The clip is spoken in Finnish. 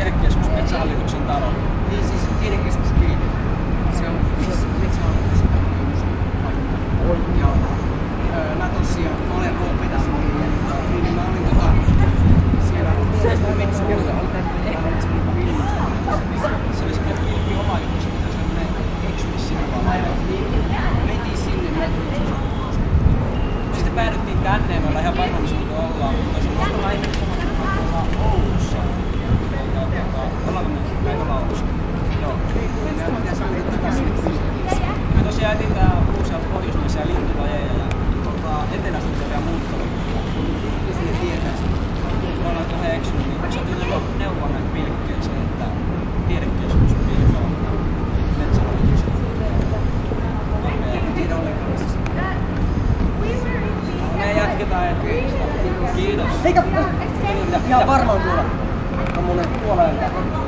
tiedekeskus, Metsähallituksen talo. Niin siis tiedekeskus kiinni. Se on siis Metsähallituksen talo. Ja mä tosiaan, mä olen opettaja. Niin mä olin siellä metsäkeskuksessa. Mä olin semmoinen vilmasta. Se oli semmoinen pilkki oma juttu, semmoinen eksymissivuva. Metiin sinne. Sitten päädyttiin tänne, me ollaan ihan varmaan missä ollaan, mutta se on ollut aina Oulussa. Ollaanko me käytällä Oulussa? Joo. Me tosiaan etsitään uusia pohjoismaisia lintulajeja ja etelästä tulevia muuttoliikkeitä. Ja sinne tietää sitä. Me ollaan tuohon eksynyt, niin sä tullut neuvoa näitä pilkkeeseen, että tiedekeskus pilkaa Metsähallituksen. En tiedä ollenkaan missä. Me jatketaan eteenpäin. Kiitos. Eikä ihan varmaan tuolla. Tommonen puolella.